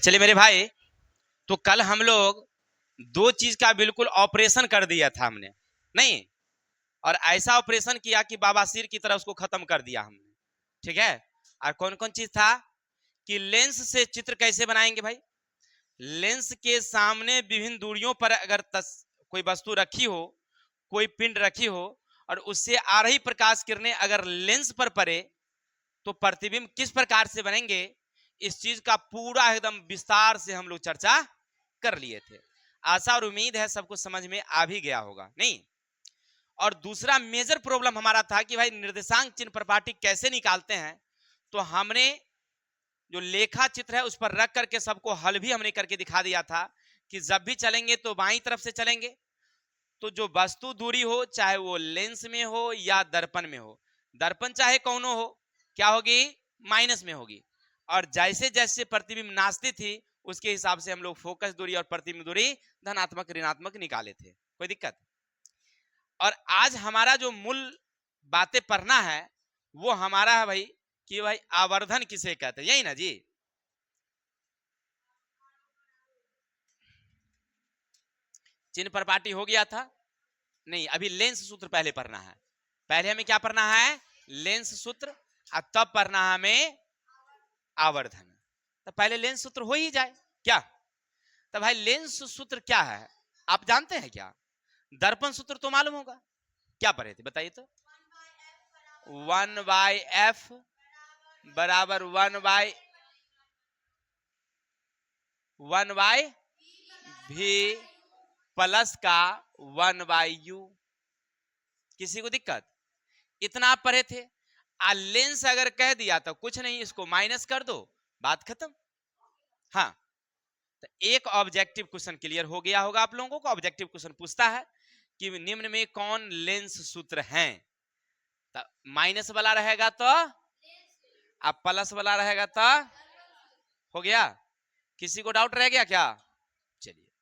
चलिए मेरे भाई, तो कल हम लोग दो चीज का बिल्कुल ऑपरेशन कर दिया था हमने, नहीं? और ऐसा ऑपरेशन किया कि बाबासीर की तरह उसको खत्म कर दिया हमने, ठीक है? और कौन कौन चीज था कि लेंस से चित्र कैसे बनाएंगे भाई। लेंस के सामने विभिन्न दूरियों पर अगर कोई वस्तु रखी हो, कोई पिंड रखी हो, और उससे आ रही प्रकाश किरणें अगर लेंस पर पड़े तो प्रतिबिंब किस प्रकार से बनेंगे, इस चीज का पूरा एकदम विस्तार से हम लोग चर्चा कर लिए थे। आशा और उम्मीद है सबको समझ में आ भी गया होगा, नहीं? और दूसरा मेजर प्रॉब्लम हमारा था कि भाई निर्देशांक चिन्ह प्रपाटी कैसे निकालते हैं। तो हमने जो लेखा चित्र है उस पर रख करके सबको हल भी हमने करके दिखा दिया था कि जब भी चलेंगे तो बाईं तरफ से चलेंगे, तो जो वस्तु दूरी हो चाहे वो लेंस में हो या दर्पण में हो, दर्पण चाहे कौन हो, क्या होगी, माइनस में होगी। और जैसे जैसे प्रतिबिंब नाचती थी उसके हिसाब से हम लोग फोकस दूरी और प्रतिबिंब दूरी धनात्मक ऋणात्मक निकाले थे। कोई दिक्कत? और आज हमारा जो मूल बातें पढ़ना है वो हमारा है भाई कि भाई आवर्धन किसे कहते हैं, यही ना जी? चिन्ह प्रपाटी हो गया था, नहीं? अभी लेंस सूत्र पहले पढ़ना है। पहले हमें क्या पढ़ना है, लेंस सूत्र, और तब पढ़ना है हमें आवर्धन। तो पहले लेंस सूत्र हो ही जाए क्या? तो भाई लेंस सूत्र क्या है आप जानते हैं क्या? दर्पण सूत्र तो मालूम होगा, क्या पढ़े थे बताइए तो? 1/f बराबर 1/v प्लस का 1/u। किसी को दिक्कत? इतना आप पढ़े थे। लेंस अगर कह दिया तो कुछ नहीं, इसको माइनस कर दो, बात खत्म। हाँ, तो एक ऑब्जेक्टिव क्वेश्चन क्लियर हो गया होगा आप लोगों को। ऑब्जेक्टिव क्वेश्चन पूछता है कि निम्न में कौन लेंस सूत्र हैं, तो माइनस वाला रहेगा तो, अब प्लस वाला रहेगा तो, हो गया? किसी को डाउट रह गया क्या? चलिए,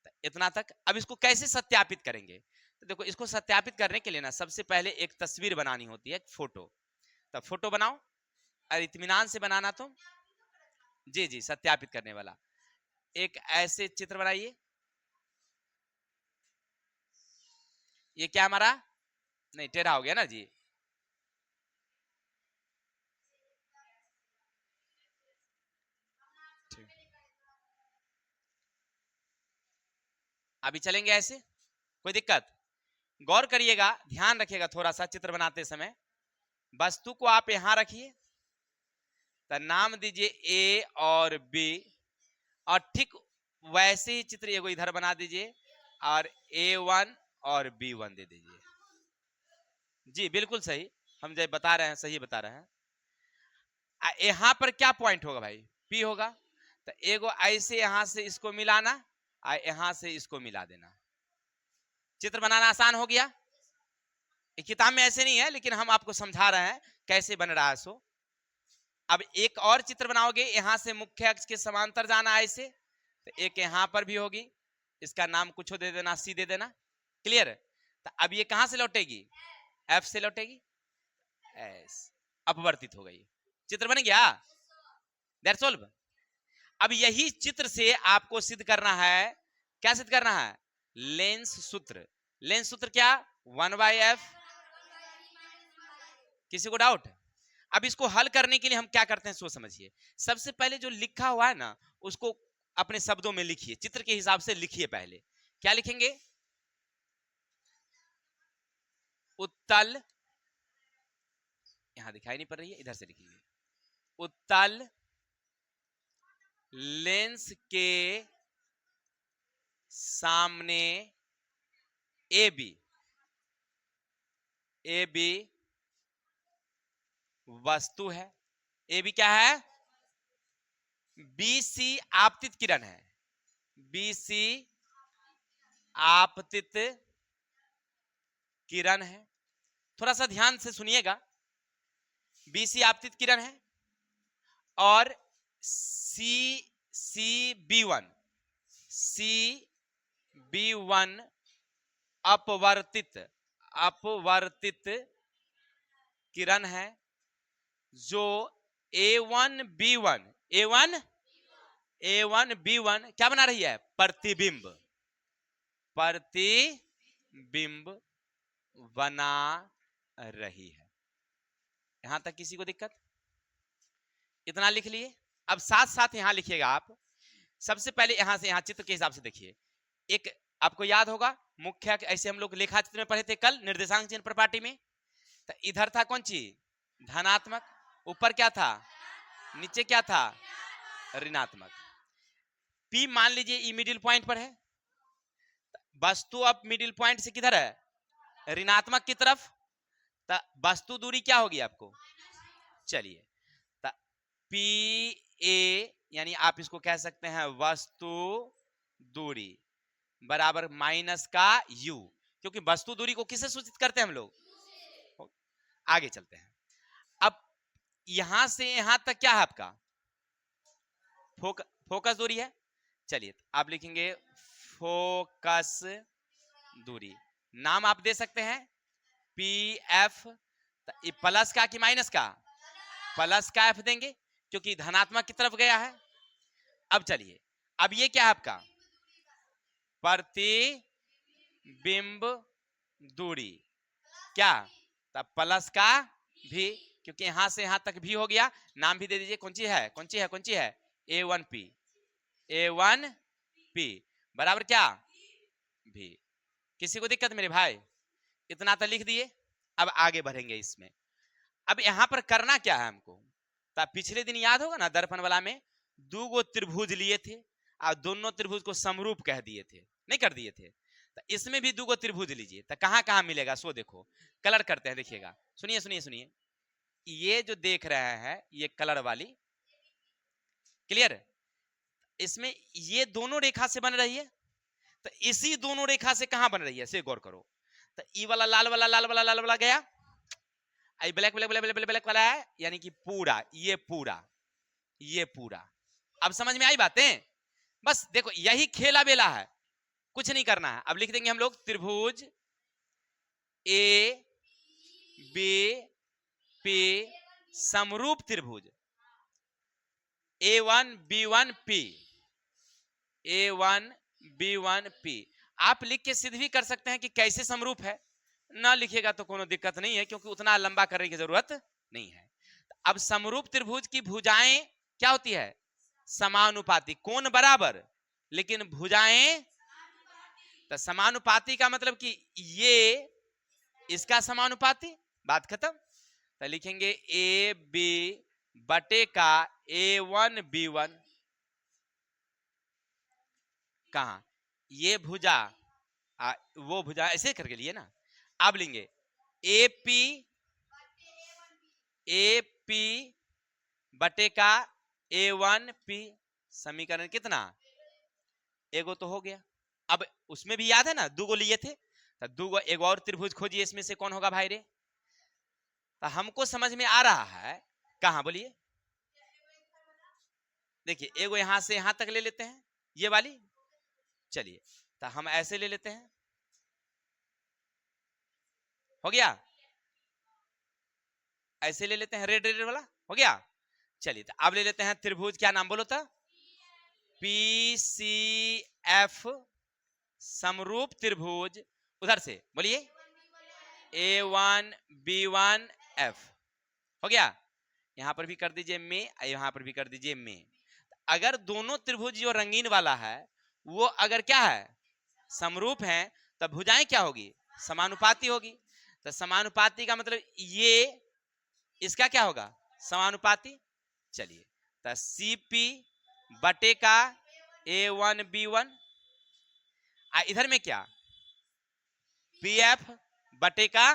तो इतना तक। अब इसको कैसे सत्यापित करेंगे? तो देखो, इसको सत्यापित करने के लिए ना सबसे पहले एक तस्वीर बनानी होती है, फोटो। तो फोटो बनाओ और इत्मीनान से बनाना। तो जी जी, सत्यापित करने वाला एक ऐसे चित्र बनाइए। ये क्या हमारा, नहीं टेढ़ा हो गया ना जी? अभी चलेंगे ऐसे, कोई दिक्कत? गौर करिएगा, ध्यान रखिएगा थोड़ा सा चित्र बनाते समय। वस्तु को आप यहां रखिए, तो नाम दीजिए ए और बी, और ठीक वैसे ही चित्र एगो इधर बना दीजिए और A1 और B1 दे दीजिए। जी बिल्कुल सही, हम जब बता रहे हैं सही बता रहे हैं। यहां पर क्या पॉइंट होगा भाई? P होगा। तो एगो ऐसे यहां से इसको मिलाना और यहां से इसको मिला देना। चित्र बनाना आसान हो गया। किताब में ऐसे नहीं है, लेकिन हम आपको समझा रहे हैं कैसे बन रहा है सो। अब एक और चित्र बनाओगे, यहां से मुख्य अक्ष के समांतर जाना ऐसे, तो एक यहां पर भी होगी, इसका नाम कुछ दे देना, सी दे देना। क्लियर? तो अब ये कहां से लौटेगी? एफ से लौटेगी, एस अपवर्तित हो गई। चित्र बन गया, दैट्स ऑल। अब यही चित्र से आपको सिद्ध करना है, क्या सिद्ध करना है? लेंस सूत्र। लेंस सूत्र क्या? 1/f। किसी को डाउट? अब इसको हल करने के लिए हम क्या करते हैं सो समझिए। सबसे पहले जो लिखा हुआ है ना उसको अपने शब्दों में लिखिए, चित्र के हिसाब से लिखिए। पहले क्या लिखेंगे? उत्तल, यहां दिखाई नहीं पड़ रही है, इधर से लिखिए। उत्तल लेंस के सामने AB, AB वस्तु है। AB क्या है? BC आपतित किरण है। BC आपतित किरण है। थोड़ा सा ध्यान से सुनिएगा। BC आपतित किरण है और CB1 अपवर्तित अपवर्तित किरण है, जो A1 B1 A1 A1 B1 क्या बना रही है? प्रतिबिंब, प्रतिबिंब बना रही है। यहां तक किसी को दिक्कत? इतना लिख लिए। अब साथ साथ यहां लिखिएगा आप। सबसे पहले यहां से यहां चित्र के हिसाब से देखिए। एक आपको याद होगा मुख्य, ऐसे हम लोग लेखा चित्र में पढ़े थे कल निर्देशांक चिन्ह प्रपाटी में। तो इधर था कौन चीज? धनात्मक, ऊपर क्या था? नीचे क्या था? ऋणात्मक। P मान लीजिए ई मिडिल पॉइंट पर है, वस्तु अब मिडिल पॉइंट से किधर है? ऋणात्मक की तरफ। तो वस्तु दूरी क्या होगी आपको? चलिए, तो पी ए यानी आप इसको कह सकते हैं वस्तु दूरी बराबर माइनस का u, क्योंकि वस्तु दूरी को किससे सूचित करते हैं हम लोग? आगे चलते हैं। अब यहां से यहां तक क्या है आपका? फोकस दूरी है। चलिए आप लिखेंगे फोकस दूरी, नाम आप दे सकते हैं पी एफ। प्लस का कि माइनस का? प्लस का एफ देंगे क्योंकि धनात्मक की तरफ गया है। अब चलिए, अब ये क्या है आपका? प्रतिबिंब दूरी क्या? तब प्लस का भी, क्योंकि यहां से यहां तक भी हो गया। नाम भी दे दीजिए, कौन सी है? कौन सी है? कौन सी है? A1P, A1P बराबर क्या? भी। किसी को दिक्कत मेरे भाई? इतना तो लिख दिए। अब आगे बढ़ेंगे इसमें। अब यहां पर करना क्या है हमको? तो पिछले दिन याद होगा ना दर्पण वाला में दो गो त्रिभुज लिए थे और दोनों त्रिभुज को समरूप कह दिए थे, नहीं कर दिए थे? तो इसमें भी दो गो त्रिभुज लीजिए, तो कहां कहां मिलेगा सो देखो। कलर करते हैं, देखिएगा। सुनिए सुनिए सुनिए, ये जो देख रहे हैं ये कलर वाली, क्लियर? इसमें ये दोनों रेखा से बन रही है, तो इसी दोनों रेखा से कहां बन रही है से गौर करो। तो ई वाला लाल वाला लाल वाला लाल वाला गया, आई black black black black black वाला है, यानी कि पूरा ये पूरा ये पूरा। अब समझ में आई बातें? बस देखो यही खेला बेला है, कुछ नहीं करना है। अब लिख देंगे हम लोग त्रिभुज ए बी पी समरूप त्रिभुज A1 B1 P, A1 B1 P। आप लिख के सिद्ध भी कर सकते हैं कि कैसे समरूप है, ना लिखेगा तो कोनो दिक्कत नहीं है, क्योंकि उतना लंबा करने की जरूरत नहीं है। अब समरूप त्रिभुज की भुजाएं क्या होती है? समानुपाती। कोण बराबर लेकिन भुजाएं, तो समानुपाती का मतलब कि ये इसका समानुपाती, बात खत्म। तो लिखेंगे ए बी बटे का A1 B1, कहा ये भुजा वो भुजा ऐसे करके लिए ना। अब लेंगे ए पी बटे का A1 P, समीकरण कितना? एगो तो हो गया। अब उसमें भी याद है ना दो गो लिए थे, तो दो गो एक और त्रिभुज खोजिए, इसमें से कौन होगा भाई रे? तो हमको समझ में आ रहा है, कहां बोलिए? देखिए एगो यहां से यहां तक ले लेते हैं, ये वाली। चलिए तो हम ऐसे ले लेते हैं, हो गया। ऐसे ले लेते हैं, रेड रेड वाला, हो गया। चलिए तो अब ले लेते हैं त्रिभुज, क्या नाम बोलो तो? PCF समरूप त्रिभुज। उधर से बोलिए A1 B1 F, हो गया। यहां पर भी कर दीजिए में, यहां पर भी कर दीजिए में। अगर दोनों त्रिभुज जो रंगीन वाला है वो अगर क्या है? समरूप है, तब भुजाएं क्या होगी? समानुपाती होगी। तो समानुपाती का मतलब ये इसका क्या होगा? समानुपाती। चलिए तो CP बटे का A1 B1, इधर में क्या? PF बटे का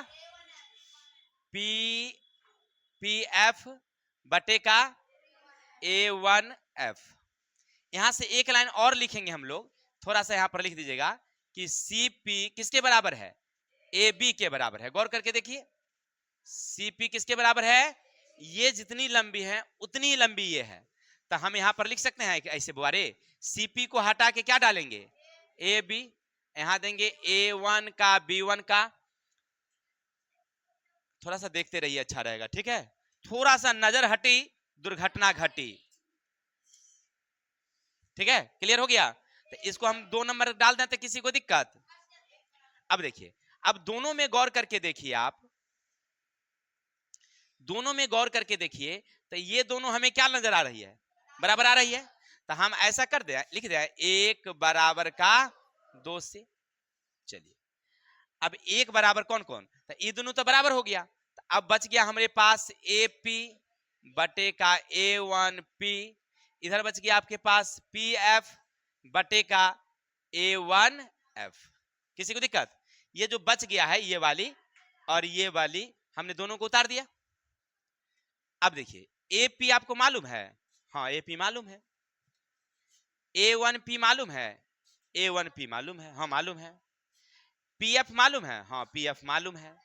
PF बटे का A1F। यहां से एक लाइन और लिखेंगे हम लोग, थोड़ा सा यहां पर लिख दीजिएगा कि CP किसके बराबर है? AB के बराबर है। गौर करके देखिए, CP किसके बराबर है? ये जितनी लंबी है उतनी ही लंबी ये है। तो हम यहां पर लिख सकते हैं ऐसे बुआरे, CP को हटा के क्या डालेंगे? AB, यहां देंगे A1 का B1 का। थोड़ा सा देखते रहिए, अच्छा रहेगा, ठीक है? थोड़ा सा नजर हटी दुर्घटना घटी। ठीक है, क्लियर हो गया। तो इसको हम 2 नंबर डाल दें तो किसी को दिक्कत। अब देखिए, अब दोनों में गौर करके देखिए, आप दोनों में गौर करके देखिए, तो ये दोनों हमें क्या नजर आ रही है, बराबर आ रही है। तो हम ऐसा कर दे, लिख दे 1 बराबर का 2 से। चलिए, अब 1 बराबर कौन कौन, तो ये दोनों तो बराबर हो गया। तो अब बच गया हमारे पास ए पी बटे का A1P, इधर बच गया आपके पास PF बटे का A1F। किसी को दिक्कत? ये जो बच गया है ये वाली और ये वाली, हमने दोनों को उतार दिया। अब देखिए AP आपको मालूम है, हाँ AP मालूम है, A1P मालूम है, A1P मालूम है, हाँ मालूम है, PF मालूम है, हाँ PF मालूम है,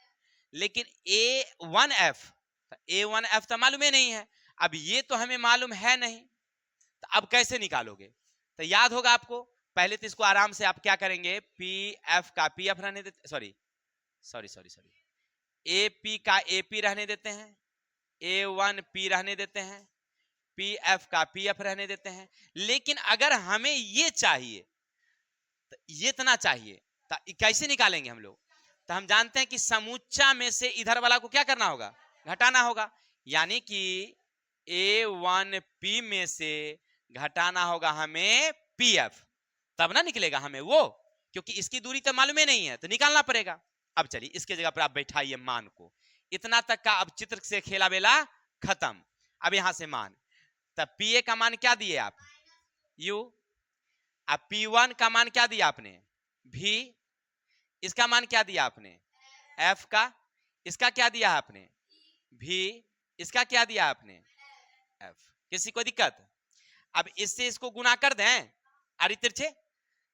लेकिन A1F, A1F तो मालूम ही नहीं है। अब ये तो हमें मालूम है नहीं, तो अब कैसे निकालोगे? तो याद होगा आपको, पहले तो इसको आराम से आप क्या करेंगे, PF का PF रहने देते, sorry sorry sorry sorry, AP का AP रहने देते हैं, A1P रहने देते हैं, PF का PF रहने देते हैं। लेकिन अगर हमें ये चाहिए, तो ये इतना चाहिए, तो कैसे निकालेंगे हम लोग? तो हम जानते हैं कि समूचा में से इधर वाला को क्या करना होगा, घटाना होगा। यानी कि A1P में से घटाना होगा हमें PF, तब ना निकलेगा हमें वो, क्योंकि इसकी दूरी तो मालूम ही नहीं है, तो निकालना पड़ेगा। अब चलिए इसके जगह पर आप बैठाइए मान को, इतना तक का अब चित्र से खेला बेला खत्म। अब यहां से मान, तब PA का मान क्या दिए आप, U, अब P1 का मान क्या दिया आपने, V, इसका मान क्या दिया आपने, F का, इसका क्या दिया आपने, V, इसका क्या दिया आपने, F। किसी को दिक्कत? अब इससे इसको गुना कर दें आरी तिरछे।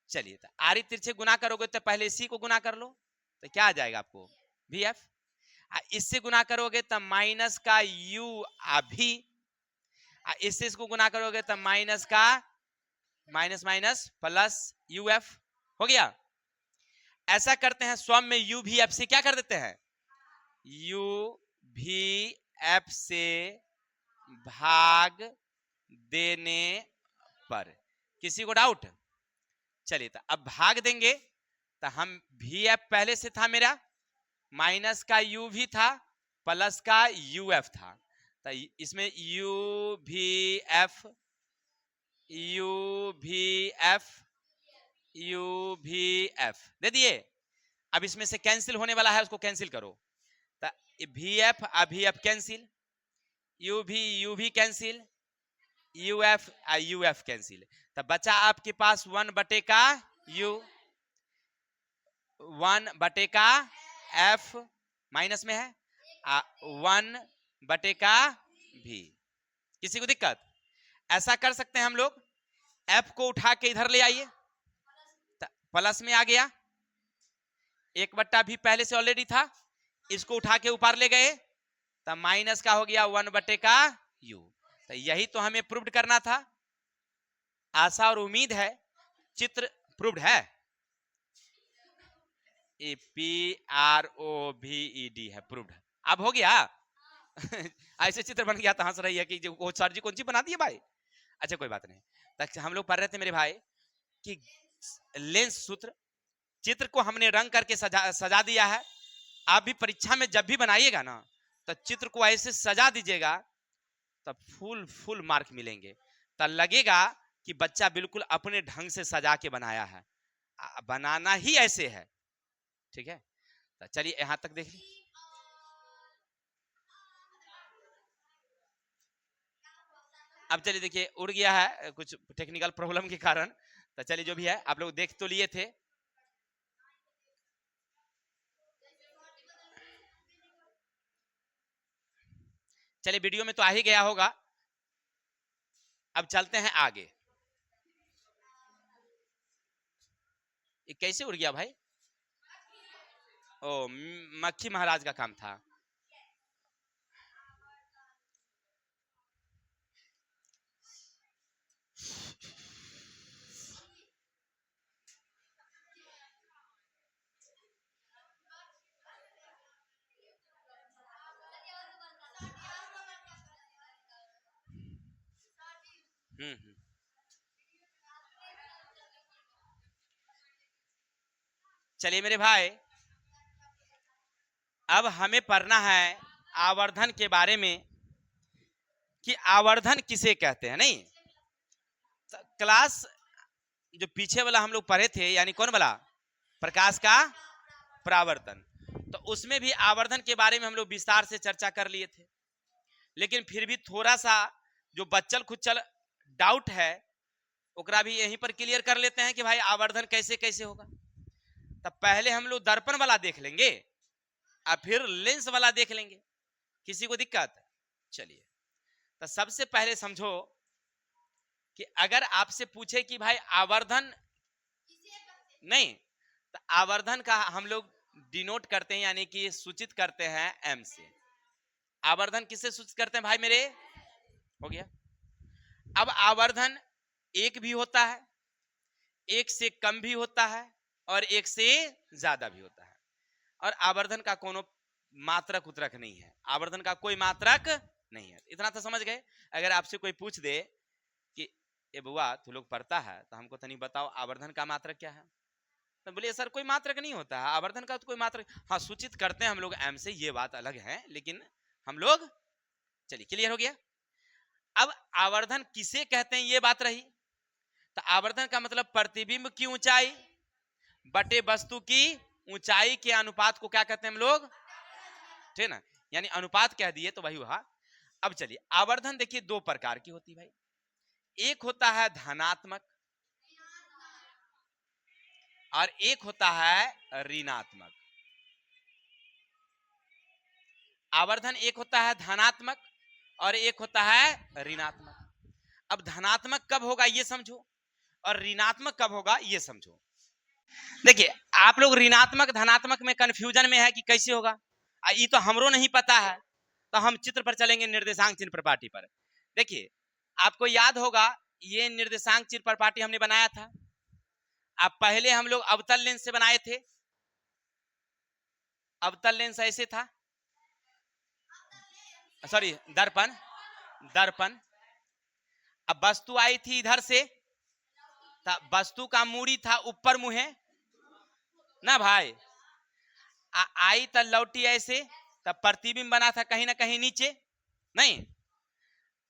चलिए, तो आरी तिरछे गुना करोगे तो पहले इसी को गुना कर लो, तो क्या आ जाएगा आपको, VF। इससे गुना करोगे तो माइनस का U भी, इससे इसको गुना करोगे तो माइनस का माइनस माइनस प्लस UF हो गया। ऐसा करते हैं, स्वयं में UVF से क्या कर देते हैं, UVF से भाग देने पर। किसी को डाउट? चलिए, तो अब भाग देंगे तो हम VF पहले से था मेरा, माइनस का UV था, प्लस का UF था, तो इसमें UVF UVF UVF दे दिए। अब इसमें से कैंसिल होने वाला है, उसको कैंसिल करो, तो VF VF cancel, UV UV cancel, UF UF cancel, तो बचा आपके पास 1 बटे का U, 1 बटे का F, माइनस में है, 1 बटे का V। किसी को दिक्कत? ऐसा कर सकते हैं हम लोग, F को उठा के इधर ले आइए, प्लस में आ गया, 1 बट्टा भी पहले से ऑलरेडी था, इसको उठा के ऊपर ले गए, तो माइनस का हो गया 1 बटे का U। तो यही तो हमें प्रूव्ड करना था। आशा और उम्मीद है चित्र प्रूव्ड है, PROVED है, प्रूव्ड। अब हो गया ऐसे चित्र बन गया तो हंस रही है कि जो सर जी कौन सी बना दिए भाई। अच्छा कोई बात नहीं, तक हम लोग पढ़ रहे थे मेरे भाई कि लेंस सूत्र, चित्र को हमने रंग करके सजा दिया है। आप भी परीक्षा में जब भी बनाइएगा ना, तो चित्र को ऐसे सजा दीजिएगा, तब फुल मार्क मिलेंगे, तब लगेगा कि बच्चा बिल्कुल अपने ढंग से सजा के बनाया है। बनाना ही ऐसे है, ठीक है। तो चलिए यहां तक देख ली। अब चलिए देखिए, उड़ गया है कुछ टेक्निकल प्रॉब्लम के कारण, तो चलिए जो भी है आप लोग देख तो लिए थे। चलिए वीडियो में तो आ ही गया होगा, अब चलते हैं आगे। ये कैसे उड़ गया भाई? ओ, मक्खी महाराज का काम था। हम्म। चलिए मेरे भाई, अब हमें पढ़ना है आवर्धन के बारे में कि आवर्धन किसे कहते हैं। नहीं, क्लास जो पीछे वाला हम लोग पढ़े थे, यानी कौन वाला, प्रकाश का परावर्तन, तो उसमें भी आवर्धन के बारे में हम लोग विस्तार से चर्चा कर लिए थे। लेकिन फिर भी थोड़ा सा जो बच्चल खुच्चल डाउट है ओकरा भी यहीं पर क्लियर कर लेते हैं कि भाई आवर्धन कैसे कैसे होगा। तब पहले हम लोग दर्पण वाला देख लेंगे और फिर लेंस वाला देख लेंगे। किसी को दिक्कत? चलिए, तो सबसे पहले समझो कि अगर आपसे पूछे कि भाई आवर्धन, नहीं, तो आवर्धन का हम लोग डिनोट करते हैं, यानी कि सूचित करते हैं एम से। आवर्धन किससे सूचित करते हैं भाई मेरे? हो गया। अब आवर्धन एक भी होता है, एक से कम भी होता है और एक से ज्यादा भी होता है। और आवर्धन का कोनो मात्रक उतरक नहीं है, आवर्धन का कोई मात्रक नहीं है। इतना तो समझ गए। अगर आपसे कोई पूछ दे कि ए बुआ तू लोग पढ़ता है तो हमको तनी बताओ आवर्धन का मात्रक क्या है, तो बोलिए सर कोई मात्रक नहीं होता है, आवर्धन का तो कोई मात्रक, हाँ सूचित करते हैं हम लोग एम से, ये बात अलग है, लेकिन हम लोग, चलिए क्लियर हो गया। अब आवर्धन किसे कहते हैं ये बात रही। तो आवर्धन का मतलब प्रतिबिंब की ऊंचाई बटे वस्तु की ऊंचाई के अनुपात को क्या कहते हैं हम लोग, ठीक ना, यानी अनुपात कह दिए तो वही हुआ। अब चलिए, आवर्धन देखिए दो प्रकार की होती भाई, एक होता है धनात्मक और एक होता है ऋणात्मक। आवर्धन एक होता है धनात्मक और एक होता है ऋणात्मक। अब धनात्मक कब होगा ये समझो और ऋणात्मक कब होगा ये समझो। देखिए, आप लोग ऋणात्मक धनात्मक में कंफ्यूजन में है कि कैसे होगा, ये तो हमरो नहीं पता है, तो हम चित्र पर चलेंगे, निर्देशांक चिन्ह प्रपाटी पर। देखिए, आपको याद होगा ये निर्देशांक चिन्ह प्रपाटी हमने बनाया था। अब पहले हम लोग अवतल लेंस से बनाए थे, अवतल लेंस ऐसे था, सॉरी दर्पण, दर्पण। अब वस्तु आई थी इधर से, वस्तु का मूड़ी था ऊपर मुहे ना भाई, आई तो लौटी ऐसे, तब प्रतिबिंब बना था कहीं ना कहीं नीचे, नहीं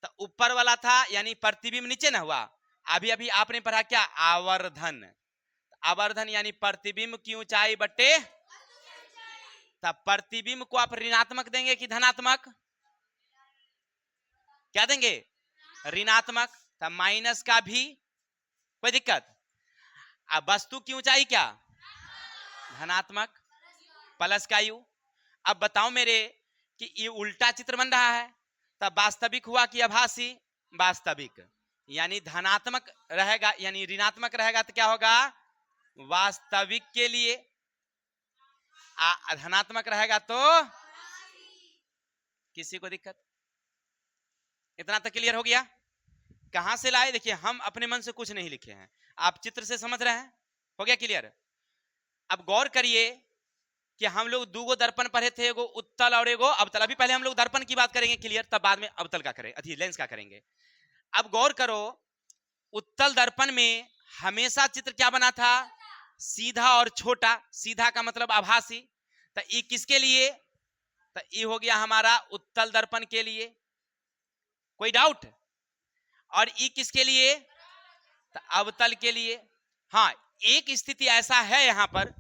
तो ऊपर वाला था यानी प्रतिबिंब नीचे ना हुआ। अभी अभी आपने पढ़ा क्या, आवर्धन। आवर्धन यानी प्रतिबिंब की ऊंचाई बटे, तब प्रतिबिंब को आप ऋणात्मक देंगे कि धनात्मक, क्या देंगे, ऋणात्मक, तब माइनस का भी कोई दिक्कत। अब वस्तु की ऊंचाई क्या, धनात्मक, प्लस का यू। अब बताओ मेरे कि ये उल्टा चित्र बन रहा है, तब वास्तविक हुआ कि आभासी, वास्तविक, यानी धनात्मक रहेगा, यानी ऋणात्मक रहेगा तो क्या होगा, वास्तविक के लिए, धनात्मक रहेगा तो किसी को दिक्कत। इतना तो क्लियर हो गया। कहां से लाए, देखिए हम अपने मन से कुछ नहीं लिखे हैं, आप चित्र से समझ रहे हैं। हो गया क्लियर। अब गौर करिए कि हम लोग दो दर्पण पढ़े थे, एगो उत्तल और एगो अवतल। अभी पहले हम लोग दर्पण की बात करेंगे क्लियर, तब बाद में अवतल का करेंगे, अथी लेंस का करेंगे। अब गौर करो, उत्तल दर्पण में हमेशा चित्र क्या बना था, सीधा और छोटा। सीधा का मतलब आभासी, तो ये किसके लिए, तो ये हो गया हमारा उत्तल दर्पण के लिए, कोई डाउट। और ये किसके लिए, तो अवतल के लिए। हाँ, एक स्थिति ऐसा है यहां पर,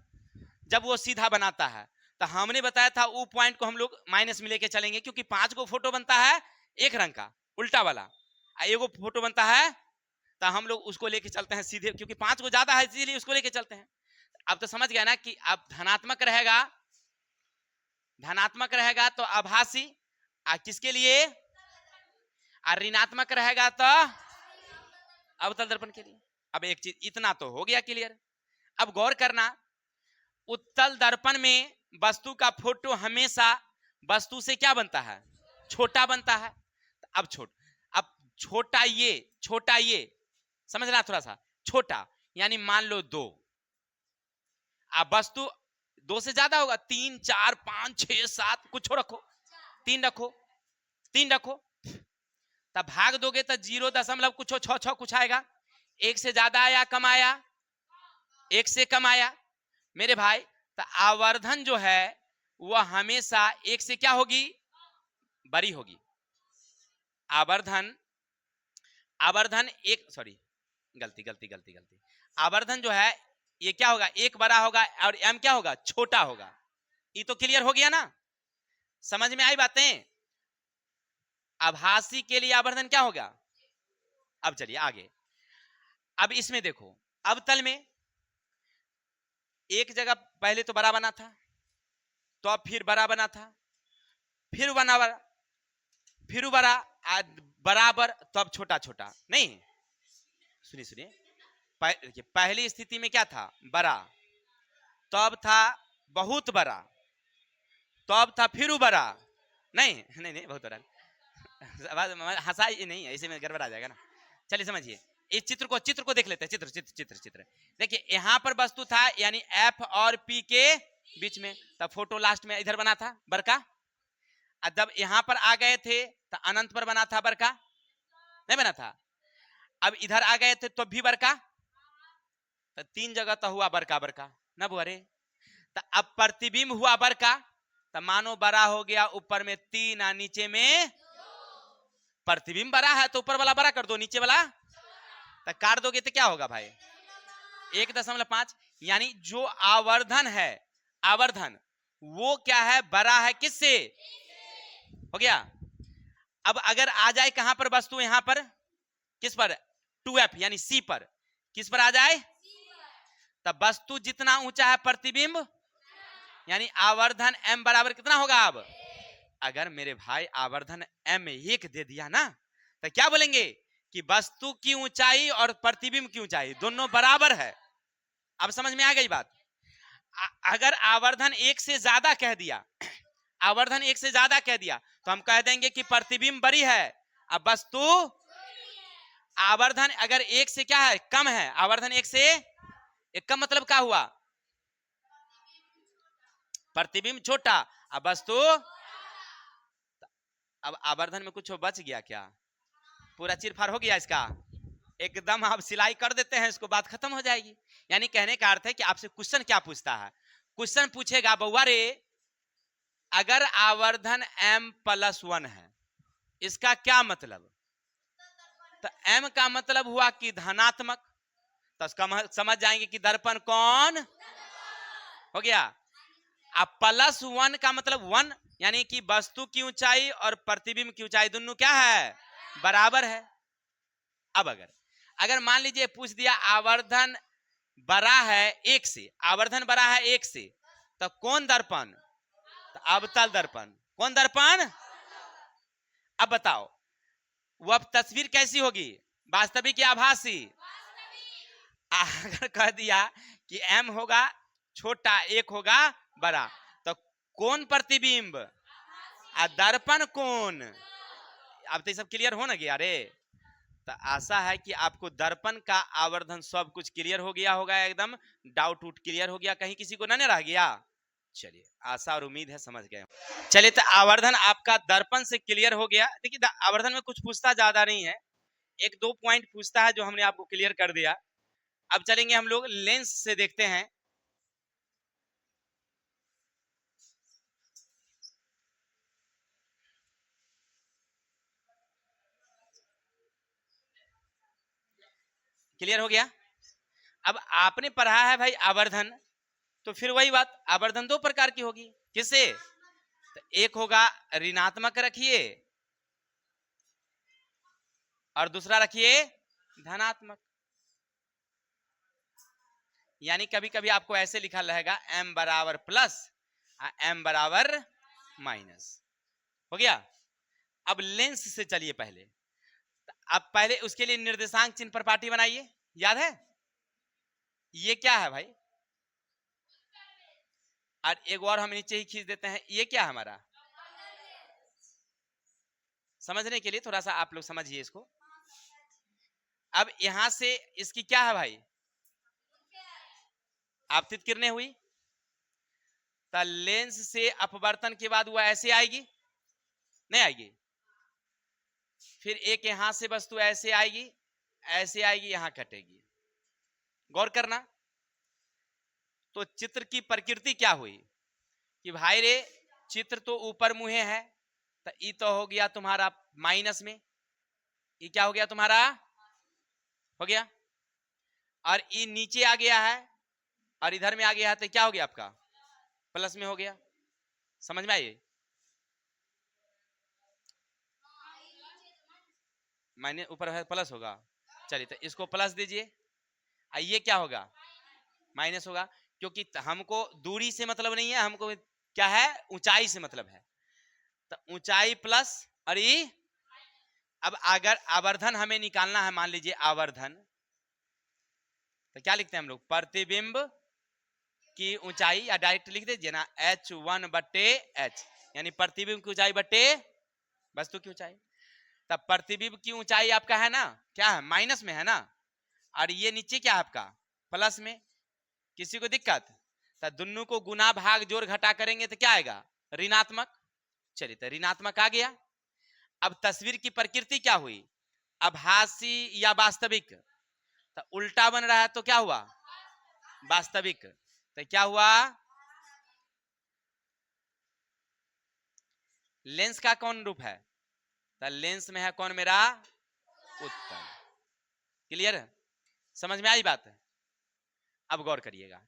जब वो सीधा बनाता है तो हमने बताया था वो पॉइंट को हम लोग माइनस में लेके चलेंगे, क्योंकि 5 को फोटो बनता है एक रंग का उल्टा वाला, एगो फोटो बनता है तो हम लोग उसको लेके चलते हैं सीधे, क्योंकि 5 को ज्यादा है इसीलिए उसको लेके चलते हैं। अब तो समझ गया ना कि अब धनात्मक रहेगा, धनात्मक रहेगा तो आभासी, किसके लिए, ऋणात्मक रहेगा तो अवतल दर्पण के लिए। अब एक चीज, इतना तो हो गया क्लियर। अब गौर करना, उत्तल दर्पण में वस्तु का फोटो हमेशा वस्तु से क्या बनता है, छोटा बनता है। अब अब छोटा ये समझना थोड़ा सा, छोटा यानी मान लो 2, अब वस्तु 2 से ज्यादा होगा, 3 4 5 6 7 कुछ रखो, 3 रखो, 3 रखो, तब भाग दोगे तो 0 कुछ 6 कुछ आएगा। 1 से ज्यादा आया कम आया, 1 से कम आया, मेरे भाई, तो आवर्धन जो है वह हमेशा एक से क्या होगी, बड़ी होगी। आवर्धन, आवर्धन एक, सॉरी गलती गलती गलती गलती, आवर्धन जो है ये क्या होगा, एक बड़ा होगा और m क्या होगा, छोटा होगा। ये तो क्लियर हो गया ना, समझ में आई बातें। आभासी के लिए आवर्धन क्या होगा। अब चलिए आगे, अब इसमें देखो, अवतल में एक जगह पहले तो बड़ा बना था, तो अब फिर बड़ा बना था, फिर बना बड़ा, फिर बड़ा, बराबर, तो अब छोटा छोटा। नहीं, सुनिए सुनिए, पहली स्थिति में क्या था, बड़ा, तो अब था बहुत बड़ा, तो अब था फिर बड़ा। नहीं नहीं नहीं, बहुत बड़ा हंसा नहीं, ऐसे में गड़बड़ आ जाएगा ना। चलिए समझिए, इस चित्र को देख लेते हैं, चित्र चित्र चित्र चित्र देखिए, यहाँ पर वस्तु था यानी एफ और पी के बीच में, तब फोटो लास्ट में इधर बना था बड़का, और जब यहाँ पर आ गए थे तो अनंत पर बना था बड़का, नहीं बना था। अब इधर आ गए थे तो भी बड़का, तो तीन जगह तो हुआ बड़का बड़का ना बुआरे। तो अब प्रतिबिंब हुआ बड़का, तो मानो बड़ा हो गया, ऊपर में 3 और नीचे में, प्रतिबिंब बड़ा है तो ऊपर वाला बड़ा कर दो, नीचे वाला तो काट दोगे तो क्या होगा भाई, 1.5, यानी जो आवर्धन है, आवर्धन वो क्या है, बड़ा है किससे, हो गया। अब अगर आ जाए कहां पर वस्तु, यहां पर किस पर, 2f यानी सी पर, किस पर आ जाए, तब वस्तु जितना ऊंचा है प्रतिबिंब यानी आवर्धन m बराबर कितना होगा। अब अगर मेरे भाई आवर्धन m1 दे दिया ना, तो क्या बोलेंगे कि वस्तु की ऊंचाई और प्रतिबिंब की ऊंचाई दोनों बराबर है। अब समझ में आ गई बात। अगर आवर्धन 1 से ज्यादा कह दिया, आवर्धन 1 से ज्यादा कह दिया, तो हम कह देंगे कि प्रतिबिंब बड़ी है, अब वस्तु, आवर्धन अगर 1 से क्या है, कम है, आवर्धन 1 से एक कम मतलब क्या हुआ, प्रतिबिंब छोटा, अब वस्तु, अब आवर्धन में कुछ बच गया क्या, पूरा चीरफाड़ हो गया इसका, एकदम आप सिलाई कर देते हैं इसको, बात खत्म हो जाएगी। यानी कहने का अर्थ है कि आपसे क्वेश्चन क्या पूछता है, क्वेश्चन पूछेगा बउआ रे, अगर आवर्धन m+1 है, इसका क्या मतलब, तो m का मतलब हुआ कि धनात्मक, तो इसका समझ जाएंगे कि दर्पण कौन, हो गया। अब +1 का मतलब 1, यानी कि वस्तु की ऊंचाई और प्रतिबिंब की ऊंचाई दोनों क्या है, बराबर है। अब अगर मान लीजिए पूछ दिया आवर्धन बड़ा है 1 से, आवर्धन बड़ा है 1 से, तो कौन दर्पण, तो अवतल दर्पण, कौन दर्पण। अब बताओ वह तस्वीर कैसी होगी, वास्तविक या आभासी। अगर कह दिया कि m होगा छोटा, 1 होगा बड़ा, तो कौन प्रतिबिंब, दर्पण कौन। अब तो सब क्लियर हो ना गया रे, तो आशा है कि आपको दर्पण का आवर्धन सब कुछ क्लियर हो गया होगा, एकदम डाउट उट क्लियर हो गया, कहीं किसी को ना रह गया। चलिए आशा और उम्मीद है समझ गए। चलिए तो आवर्धन आपका दर्पण से क्लियर हो गया। देखिए आवर्धन में कुछ पूछता ज्यादा नहीं है, 1-2 पॉइंट पूछता है जो हमने आपको क्लियर कर दिया। अब चलेंगे हम लोग लेंस से, देखते हैं। क्लियर हो गया। अब आपने पढ़ा है भाई आवर्धन, तो फिर वही बात, आवर्धन 2 प्रकार की होगी, किससे, तो एक होगा ऋणात्मक रखिए और दूसरा रखिए धनात्मक। यानी कभी कभी आपको ऐसे लिखा रहेगा m बराबर प्लस m बराबर माइनस, हो गया। अब लेंस से चलिए पहले, अब पहले उसके लिए निर्देशांक चिन्ह पर पाटी बनाइए, याद है ये क्या है भाई, और एक और हम नीचे ही खींच देते हैं, ये क्या है हमारा, समझने के लिए थोड़ा सा आप लोग समझिए इसको। अब यहां से इसकी क्या है भाई, आपतित किरणें हुई, तो लेंस से अपवर्तन के बाद वो ऐसे आएगी, नहीं आएगी, फिर एक यहां से वस्तु ऐसे आएगी, ऐसे आएगी, यहां कटेगी, गौर करना। तो चित्र की प्रकृति क्या हुई कि भाई रे चित्र तो ऊपर मुहे है, तो ई तो हो गया तुम्हारा माइनस में, ई क्या हो गया तुम्हारा, हो गया, और ई नीचे आ गया है और इधर में आ गया है, तो क्या हो गया आपका प्लस में हो गया। समझ में आइए, माइनस ऊपर है प्लस होगा, चलिए तो इसको प्लस दीजिए, ये क्या होगा माइनस होगा, क्योंकि हमको दूरी से मतलब नहीं है, हमको क्या है ऊंचाई से मतलब है, तो ऊंचाई प्लस और ये। अब अगर आवर्धन हमें निकालना है, मान लीजिए आवर्धन, तो क्या लिखते हैं हम लोग, प्रतिबिंब की ऊंचाई, या डायरेक्ट लिख दीजिए ना h1/h, यानी प्रतिबिंब की ऊंचाई बटे वस्तु की ऊंचाई। तब प्रतिबिंब की ऊंचाई आपका है ना क्या है माइनस में है ना, और ये नीचे क्या है आपका प्लस में। किसी को दिक्कत, तो दोनों को गुना भाग जोड़ घटा करेंगे तो क्या आएगा ऋणात्मक। चलिए तो ऋणात्मक आ गया। अब तस्वीर की प्रकृति क्या हुई, आभासी या वास्तविक, तो उल्टा बन रहा है तो क्या हुआ वास्तविक, तो क्या हुआ लेंस का कौन रूप है, तो लेंस में है कौन मेरा उत्तल। क्लियर है, समझ में आई बात है। अब गौर करिएगा,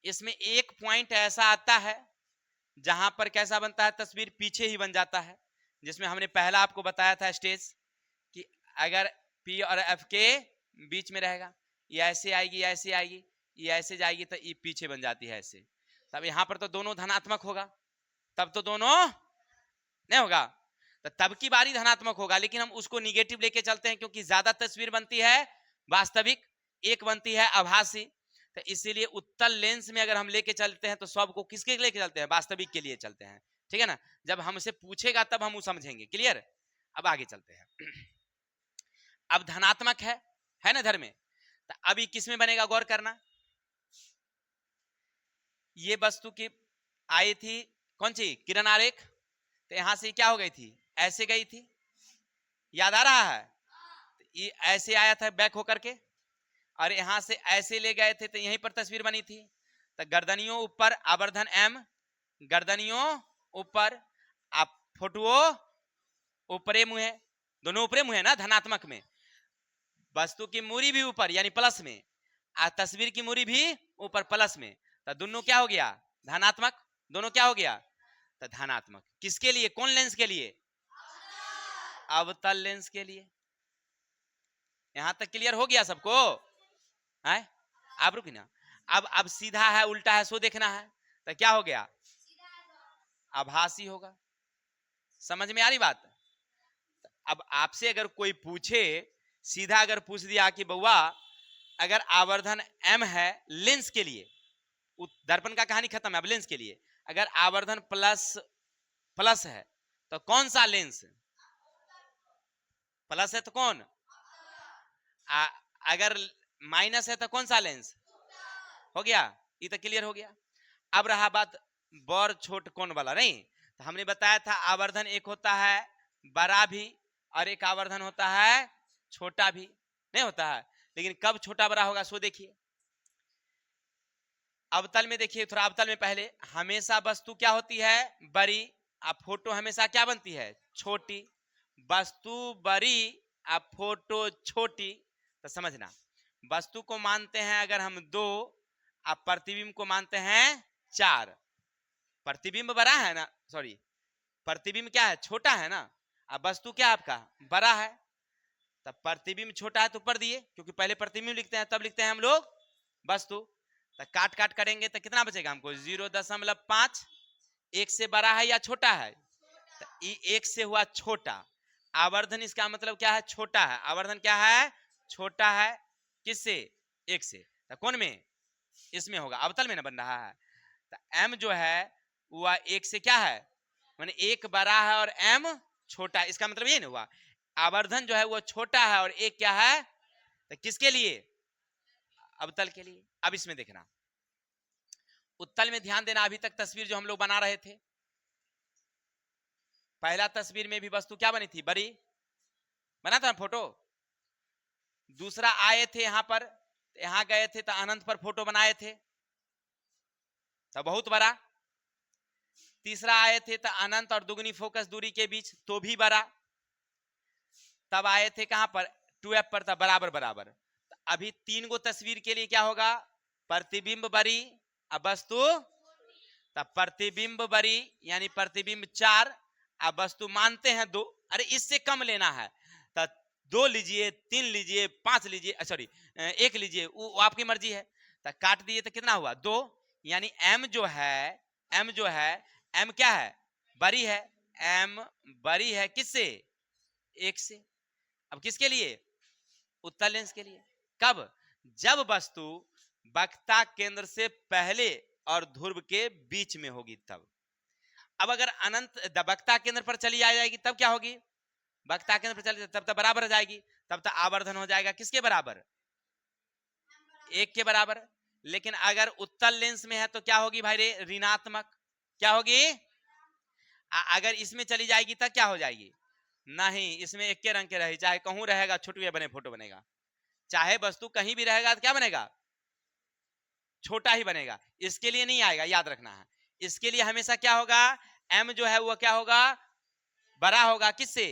इसमें एक पॉइंट ऐसा आता है जहां पर कैसा बनता है तस्वीर पीछे ही बन जाता है, जिसमें हमने पहला आपको बताया था स्टेज कि अगर पी और एफ के बीच में रहेगा, ये ऐसे आएगी ऐसे आएगी, ये ऐसे जाएगी तो ये पीछे बन जाती है ऐसे, तब यहां पर तो दोनों धनात्मक होगा, तब तो दोनों नहीं होगा, तो तब की बारी धनात्मक होगा, लेकिन हम उसको निगेटिव लेके चलते हैं क्योंकि ज्यादा तस्वीर बनती है वास्तविक, एक बनती है आभासी, तो इसीलिए उत्तल लेंस में अगर हम लेके चलते हैं तो सबको किसके लेके चलते हैं वास्तविक के लिए चलते हैं, ठीक है ना। जब हमसे पूछेगा तब हम समझेंगे। क्लियर, अब आगे चलते हैं। अब धनात्मक है ना इधर में, तो अभी किस में बनेगा गौर करना, ये वस्तु की आई थी कौन सी किरण आरेख, तो यहां से क्या हो गई थी ऐसे गई थी, याद आ रहा है, तो ये ऐसे आया था बैक होकर के, और यहां से ऐसे ले गए थे तो यहीं पर तस्वीर बनी थी, तो गर्दनियों ऊपर आवर्धन m, गर्दनियों ऊपर, आप फोटो ऊपरे मुंह है, दोनों ऊपरे मुंह है ना धनात्मक में, वस्तु की मूरी भी ऊपर यानी प्लस में, तस्वीर की मूरी भी ऊपर प्लस में, तो दोनों क्या हो गया धनात्मक, दोनों क्या हो गया तो धनात्मक। किसके लिए, कौन लेंस के लिए, अवतल लेंस के लिए। यहां तक क्लियर हो गया सबको है, आप रुकी ना। अब सीधा है उल्टा है सो देखना है, तो क्या हो गया आभासी होगा। समझ में आ रही बात। अब आपसे अगर कोई पूछे, सीधा अगर पूछ दिया कि बउआ अगर आवर्धन m है लेंस के लिए, दर्पण का कहानी खत्म है, अब लेंस के लिए अगर आवर्धन प्लस है तो कौन सा लेंस प्लस है, तो कौन अगर माइनस है तो कौन सा लेंस, हो गया, ये तो क्लियर हो गया। अब रहा बात बड़ छोट कोण वाला, नहीं तो हमने बताया था आवर्धन एक होता है बड़ा भी और एक आवर्धन होता है छोटा भी, नहीं होता है, लेकिन कब छोटा बड़ा होगा सो देखिए। अवतल में देखिए, थोड़ा अवतल में पहले हमेशा वस्तु क्या होती है बड़ी, अब फोटो हमेशा क्या बनती है छोटी, वस्तु बड़ी अब फोटो छोटी, तो समझना वस्तु को मानते हैं अगर हम 2, अब प्रतिबिंब को मानते हैं 4, प्रतिबिंब बड़ा है ना, सॉरी प्रतिबिंब क्या है छोटा है ना, अब वस्तु क्या आपका बड़ा है, तब प्रतिबिंब छोटा है तो ऊपर दिए, क्योंकि पहले प्रतिबिंब लिखते हैं तब लिखते हैं हम लोग वस्तु, तो काट काट करेंगे तो कितना बचेगा हमको 0.5, एक से बड़ा है या छोटा है, तो एक से हुआ छोटा, आवर्धन इसका मतलब क्या है छोटा है, आवर्धन क्या है छोटा है, किससे एक से, तो कौन में इसमें होगा अवतल में ना बन रहा है, तो m जो है वह एक से क्या है माने एक बड़ा है और m छोटा है, इसका मतलब ये नहीं हुआ आवर्धन जो है वो छोटा है और एक क्या है तो किसके लिए अवतल के लिए। अब इसमें देखना उत्तल में ध्यान देना, अभी तक तस्वीर जो हम लोग बना रहे थे, पहला तस्वीर में भी वस्तु क्या बनी थी बड़ी, बना था फोटो, दूसरा आए थे यहां पर, यहां गए थे तो अनंत पर फोटो बनाए थे, तो बहुत बड़ा। तीसरा आए थे तो अनंत और दुगनी फोकस दूरी के बीच, तो भी बड़ा। तब आए थे कहां पर, 2f पर था, बराबर बराबर। अभी 3 गो तस्वीर के लिए क्या होगा, प्रतिबिंब बरी अब वस्तु, तब प्रतिबिंब बरी यानी प्रतिबिंब 4, अब वस्तु मानते हैं 2। अरे इससे कम लेना है तो 2 लीजिए, 3 लीजिए, 5 लीजिए, सॉरी 1 लीजिए, वो आपकी मर्जी है। तो काट दिए तो कितना हुआ 2, यानी m जो है, m क्या है, बरी है, m बरी है किससे, 1 से। अब किसके लिए, उत्तल लेंस के लिए। कब, जब वस्तु वक्ता केंद्र से पहले और ध्रुव के बीच में होगी तब। अब अगर अनंत वक्ता केंद्र पर चली आ जाएगी तब क्या होगी, वक्ता केंद्र पर चली तब तक बराबर हो जाएगी, तब तक आवर्धन हो जाएगा किसके बराबर, 1 के बराबर। लेकिन अगर उत्तल लेंस में है तो क्या होगी भाई रे, ऋणात्मक। क्या होगी, अगर इसमें चली जाएगी तब क्या हो जाएगी, नहीं, इसमें एक के रंग के रही, चाहे कहूं रहेगा छुटवे बने फोटो बनेगा, चाहे वस्तु कहीं भी रहेगा तो क्या बनेगा, छोटा ही बनेगा। इसके लिए नहीं आएगा, याद रखना है। इसके लिए हमेशा क्या होगा, m जो है वो क्या होगा, बड़ा होगा किससे,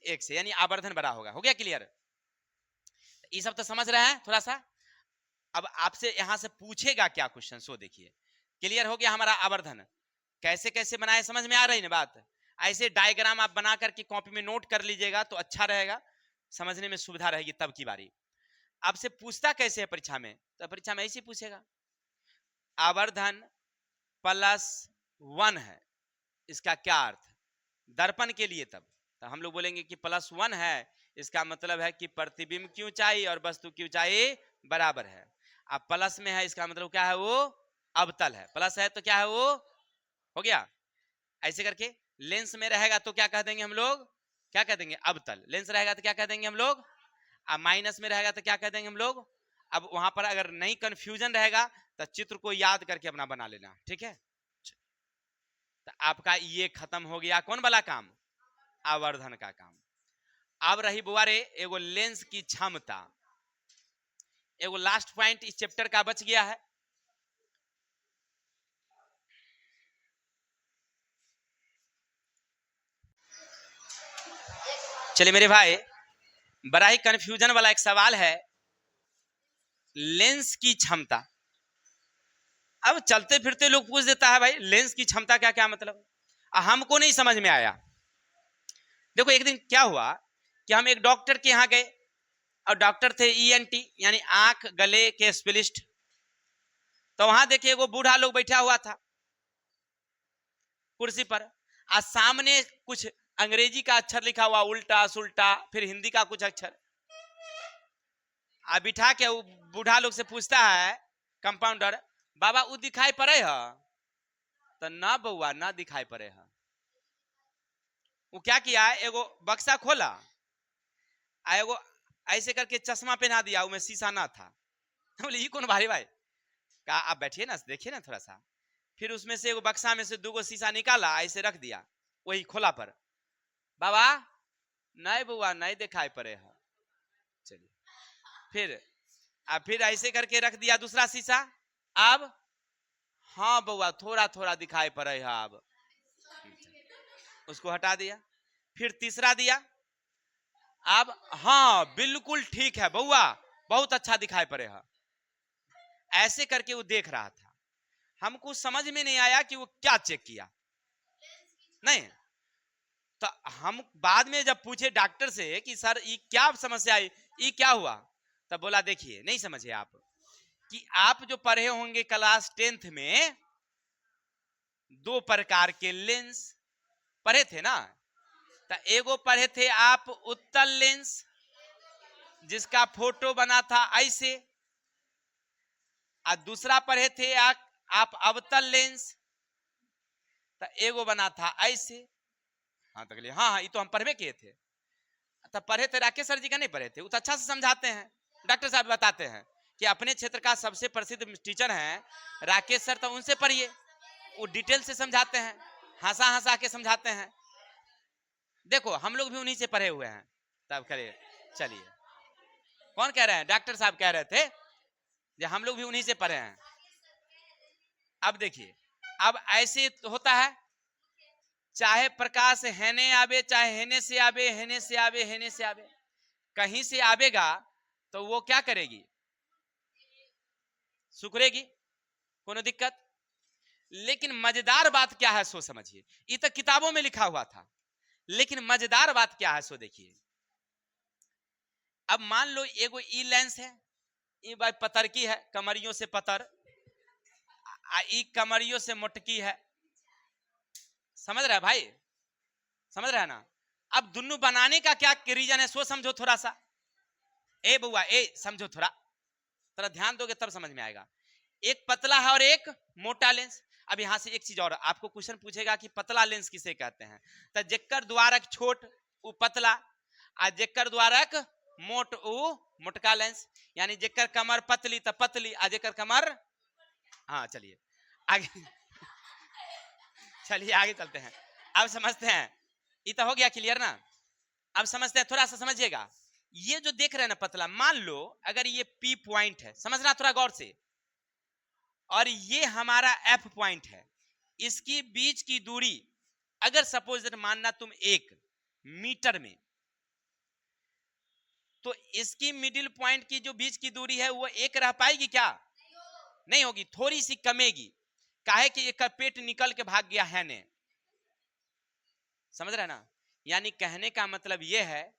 1 से, यानी आवर्धन बड़ा होगा। हो गया क्लियर, ये सब तो समझ रहे हैं थोड़ा सा। अब आपसे यहां से पूछेगा क्या क्वेश्चन, सो देखिए। क्लियर हो गया हमारा आवर्धन कैसे कैसे बनाए, समझ में आ रही ना बात। ऐसे डायग्राम आप बना करके कॉपी में नोट कर लीजिएगा तो अच्छा रहेगा, समझने में सुविधा रहेगी तब की बारी। आपसे पूछता कैसे है परीक्षा में, तो परीक्षा में ऐसे पूछेगा, आवर्धन +1 है, इसका क्या अर्थ, दर्पण के लिए तब तो हम लोग बोलेंगे कि +1 है, इसका मतलब है कि प्रतिबिंब की ऊंचाई और वस्तु की ऊंचाई बराबर है। अब प्लस में है, इसका मतलब क्या है, वो अवतल है, प्लस है तो क्या है वो, हो गया। ऐसे करके लेंस में रहेगा तो क्या कह देंगे हम लोग, क्या कह देंगे, अवतल। लेंस रहेगा तो क्या कह देंगे हम लोग, अब माइनस में रहेगा तो क्या कह देंगे हम लोग। अब वहां पर अगर नहीं कंफ्यूजन रहेगा तो चित्र को याद करके अपना बना लेना, ठीक है। तो आपका ये खत्म हो गया कौन वाला काम, आवर्धन का काम। अब रही बुआरे एगो लेंस की क्षमता, एगो लास्ट पॉइंट इस चैप्टर का बच गया है। चलिए मेरे भाई, बड़ा ही कंफ्यूजन वाला एक सवाल है, लेंस की क्षमता। अब चलते फिरते लोग पूछ देता है भाई लेंस की क्षमता क्या क्या मतलब, हमको नहीं समझ में आया। देखो एक दिन क्या हुआ कि हम एक डॉक्टर के यहाँ गए, और डॉक्टर थे ENT यानी आंख गले के स्पेशलिस्ट। तो वहां देखिए वो बूढ़ा लोग बैठा हुआ था कुर्सी पर, और सामने कुछ अंग्रेजी का अक्षर लिखा हुआ उल्टा सुल्टा, फिर हिंदी का कुछ अक्षर। आ बिठा के वो बूढ़ा लोग से पूछता है कंपाउंडर, बाबा वो दिखाई पड़े है, तो ना बउआ ना दिखाई पड़े है। वो क्या किया, एगो बक्सा खोला, एगो ऐसे करके चश्मा पहना दिया, उसमें शीशा ना था। बोले ये कौन भाई भाई, कहा आप बैठिए ना देखिए ना थोड़ा सा। फिर उसमें से एगो बक्सा में से 2 गो शीशा निकाला, ऐसे रख दिया वही खोला पर, बाबा नहीं बुआ नहीं दिखाई पड़े है। चलिए फिर ऐसे करके रख दिया दूसरा शीशा, अब हाँ बुआ थोड़ा थोड़ा दिखाई पड़े है, अब उसको हटा दिया। फिर तीसरा दिया, अब हाँ बिल्कुल ठीक है बउआ बहुत अच्छा दिखाई पड़े है। ऐसे करके वो देख रहा था, हमको समझ में नहीं आया कि वो क्या चेक किया। नहीं तो हम बाद में जब पूछे डॉक्टर से कि सर ये क्या समस्या आई, ये क्या हुआ, तब बोला देखिए नहीं समझे आप, कि आप जो पढ़े होंगे क्लास 10th में 2 प्रकार के लेंस पढ़े थे ना। तो एगो पढ़े थे आप उत्तल लेंस जिसका फोटो बना था ऐसे, और दूसरा पढ़े थे आप अवतल लेंस, तो एगो बना था ऐसे। हाँ तो हाँ हाँ ये तो हम पढ़वे किए थे। तब पढ़े थे राकेश सर जी का, नहीं पढ़े थे, वो तो अच्छा से समझाते हैं, डॉक्टर साहब बताते हैं कि अपने क्षेत्र का सबसे प्रसिद्ध टीचर हैं राकेश सर, तो उनसे पढ़िए, वो डिटेल से समझाते हैं, हंसा हंसा के समझाते हैं। देखो हम लोग भी उन्हीं से पढ़े हुए हैं। तब करिए, चलिए कौन कह रहे हैं, डॉक्टर साहब कह रहे थे कि हम लोग भी उन्हीं से पढ़े हैं। अब देखिए, अब ऐसे होता है, चाहे प्रकाश हेने आवे, चाहे हेने से आवे, हेने से आवे, हेने से आवे, कहीं से आवेगा तो वो क्या करेगी, सुकड़ेगी, कोनो दिक्कत। लेकिन मजेदार बात क्या है सो समझिए, ये तो किताबों में लिखा हुआ था, लेकिन मजेदार बात क्या है सो देखिए। अब मान लो एगो ई लेंस है, ई भाई पतर की है, कमरियों से पतर, ई कमरियों से मोटकी है, समझ रहे भाई, समझ रहे ना। अब दोनों बनाने का क्या रीजन है सो समझो थोड़ा सा, ए बुआ ए समझो थोड़ा, थोड़ा ध्यान दोगे तब समझ में आएगा। एक पतला है और एक मोटा लेंस। अब यहां से एक चीज और, आपको क्वेश्चन पूछेगा कि पतला लेंस किसे कहते हैं, तो जेकर द्वारक छोट वो पतला, आ जेकर द्वारक मोट वो मोटका लेंस, यानी जेकर कमर पतली तो पतली, आ जेकर कमर, हाँ चलिए आगे चलिए आगे चलते हैं। अब समझते हैं, ये तो हो गया क्लियर ना। अब समझते हैं, थोड़ा सा समझिएगा। ये जो देख रहे हैं ना पतला, मान लो अगर ये पी पॉइंट है, समझना थोड़ा गौर से, और ये हमारा एफ पॉइंट है, इसकी बीच की दूरी अगर सपोज मानना तुम 1 मीटर में, तो इसकी मिडिल पॉइंट की जो बीच की दूरी है वो 1 रह पाएगी क्या, नहीं होगी, थोड़ी सी कमेगी, काहे कि एक पेट निकल के भाग गया है ने, समझ रहे ना। यानी कहने का मतलब यह है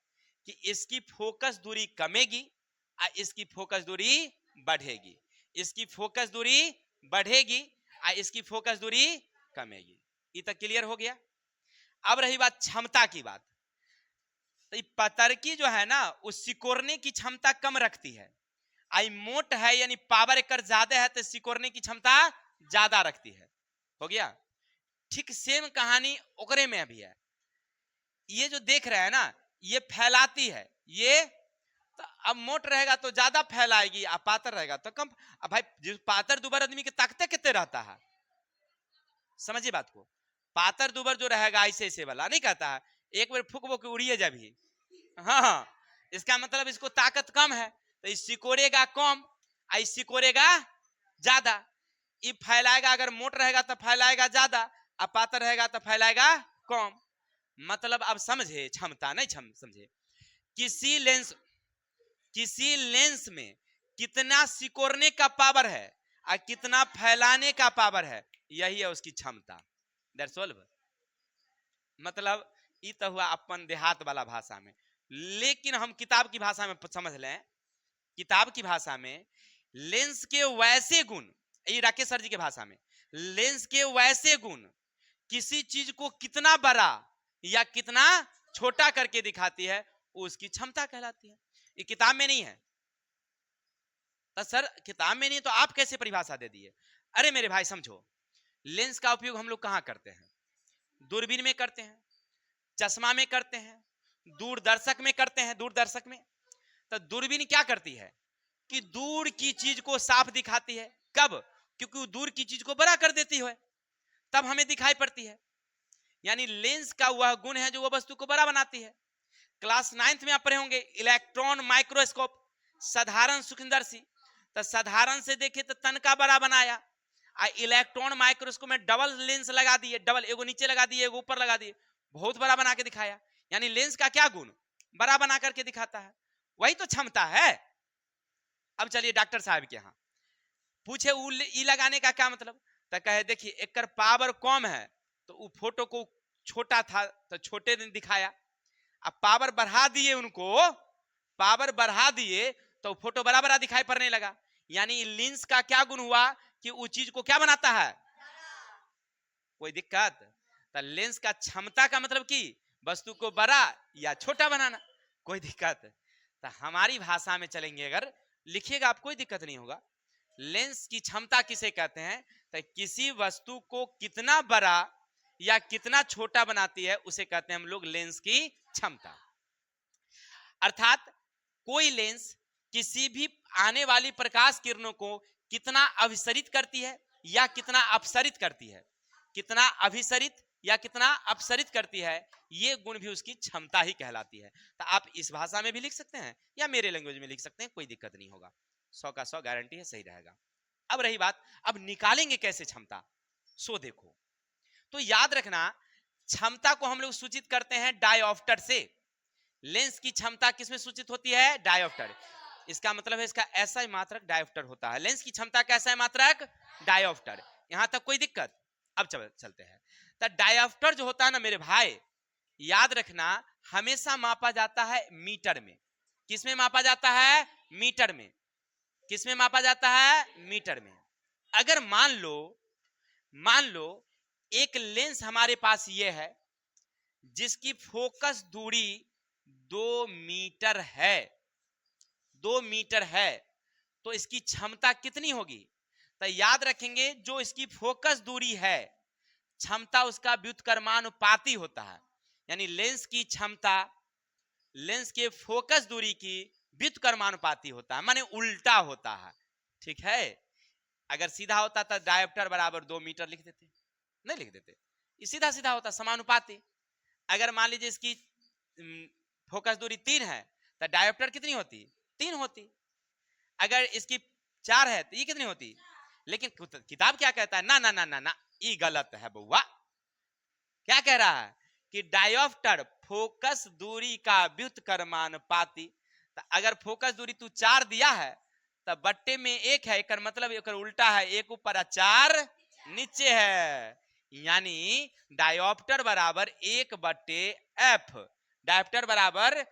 कि इसकी फोकस दूरी कमेगी और इसकी फोकस दूरी बढ़ेगी, इसकी फोकस दूरी बढ़ेगी और इसकी फोकस दूरी कमेगी। ये तो क्लियर हो गया। अब रही बात क्षमता की बात, तो पतर की जो है ना उस सिकोड़ने की क्षमता कम रखती है, आई मोट है यानी पावर एकर ज्यादा है तो सिकोड़ने की क्षमता ज्यादा रखती है, हो गया। ठीक सेम कहानी ओकरे में भी है, ये जो देख रहे हैं ना ये फैलाती है, ये तो अब मोट रहेगा तो ज्यादा फैलाएगी, अब पातर रहेगा तो कम। अब भाई जिस पातर दुबर आदमी के ताकत कितने रहता है, समझिए बात को। पातर दुबर जो रहेगा ऐसे ऐसे वाला नहीं कहता है, एक बार फूक वो के उड़िए जब, हाँ हाँ, इसका मतलब इसको ताकत कम है तो इस सिकोड़ेगा कम, इस सिकोड़ेगा ज्यादा। ये फैलाएगा, अगर मोट रहेगा तो फैलाएगा ज्यादा, अब पातर रहेगा तो फैलाएगा कम। मतलब अब समझे क्षमता, नहीं समझे, किसी लेंस में कितना सिकोड़ने का पावर है और कितना फैलाने का पावर है, यही है उसकी क्षमता। That's all. मतलब ये तो हुआ अपन देहात वाला भाषा में, लेकिन हम किताब की भाषा में समझ लें। किताब की भाषा में लेंस के वैसे गुण, ये राकेश सर जी के भाषा में, लेंस के वैसे गुण किसी चीज को कितना बड़ा या कितना छोटा करके दिखाती है, वो उसकी क्षमता कहलाती है। ये किताब में नहीं है। तो सर किताब में नहीं तो आप कैसे परिभाषा दे दिए। अरे मेरे भाई समझो, लेंस का उपयोग हम लोग कहां करते हैं, दूरबीन में करते हैं, चश्मा में करते हैं, दूरदर्शक में करते हैं, दूरदर्शक में। तो दूरबीन क्या करती है कि दूर की चीज को साफ दिखाती है, कब, क्योंकि वो दूर की चीज को बड़ा कर देती है, तब हमें दिखाई पड़ती है। यानी लेंस का वह गुण है जो वह वस्तु को बड़ा बनाती है। क्लास 9th में आप पढ़े होंगे इलेक्ट्रॉन माइक्रोस्कोप, साधारण सूक्ष्मदर्शी, तो साधारण से देखे तो तन का बड़ा बनाया, इलेक्ट्रॉन माइक्रोस्कोप में डबल लेंस लगा दिए, डबल, एगो नीचे लगा दिए एगो ऊपर लगा दिए, बहुत बड़ा बना के दिखाया। यानी लेंस का क्या गुण, बड़ा बना करके दिखाता है, वही तो क्षमता है। अब चलिए डॉक्टर साहब के यहाँ पूछे ई लगाने का क्या मतलब, तो कहे देखिए एक पावर कम है तो वो फोटो को छोटा था तो छोटे ने दिखाया, अब पावर बढ़ा दिए, उनको पावर बढ़ा दिए तो फोटो बड़ा बड़ा दिखाई पड़ने लगा। यानी लेंस का क्या गुण हुआ कि उस चीज को क्या बनाता है, कोई दिक्कत। तो लेंस का क्षमता का मतलब कि वस्तु को बड़ा या छोटा बनाना, कोई दिक्कत। तो हमारी भाषा में चलेंगे, अगर लिखिएगा आप कोई दिक्कत नहीं होगा। लेंस की क्षमता किसे कहते हैं, तो किसी वस्तु को कितना बड़ा या कितना छोटा बनाती है उसे कहते हैं हम लोग लेंस की क्षमता। अर्थात कोई लेंस किसी भी आने वाली प्रकाश किरणों को कितना अभिसरित करती है या कितना अपसरित करती है, कितना अभिसरित या कितना अपसरित करती है, ये गुण भी उसकी क्षमता ही कहलाती है। तो आप इस भाषा में भी लिख सकते हैं या मेरे लैंग्वेज में लिख सकते हैं, कोई दिक्कत नहीं होगा, 100 का 100 गारंटी है, सही रहेगा। अब रही बात, अब निकालेंगे कैसे क्षमता, सो देखो। तो याद रखना, क्षमता को हम लोग सूचित करते हैं डायोप्टर से। लेंस की क्षमता किसमें सूचित होती है, डायोप्टर। इसका मतलब है इसका एसआई मात्रक डायोप्टर होता है। लेंस की क्षमता का एसआई मात्रक डायोप्टर। यहां तक कोई दिक्कत? अब चलते हैं। तो डायोप्टर जो होता है ना मेरे भाई, याद रखना, हमेशा मापा जाता है मीटर में। किसमें मापा जाता है, मीटर में। किसमें मापा जाता है, मीटर में। अगर मान लो एक लेंस हमारे पास ये है जिसकी फोकस दूरी 2 मीटर है, 2 मीटर है, तो इसकी क्षमता कितनी होगी? तो याद रखेंगे, जो इसकी फोकस दूरी है, क्षमता उसका व्युत्क्रमानुपाती होता है। यानी लेंस की क्षमता लेंस के फोकस दूरी की व्युत्क्रमानुपाती होता है, माने उल्टा होता है। ठीक है, अगर सीधा होता तो डायोप्टर बराबर 2 मीटर लिख देते, नहीं लिख देते, सीधा सीधा होता, समानुपाती। अगर मान लीजिए इसकी फोकस दूरी 3 है तो डायोप्टर कितनी होती, 3 होती। अगर इसकी 4 है तो ये कितनी होती? लेकिन किताब क्या कहता है, ना ना ना ना ना, ये गलत है बउआ। क्या कह रहा है कि डायोप्टर फोकस दूरी का व्युत्क्रमानुपाती। तो अगर फोकस दूरी तू 4 दिया है तो बट्टे में 1 है, एक मतलब एक उल्टा है, 1 ऊपर 4 नीचे है। यानी डायोप्टर बराबर 1/f। डायोप्टर बराबर,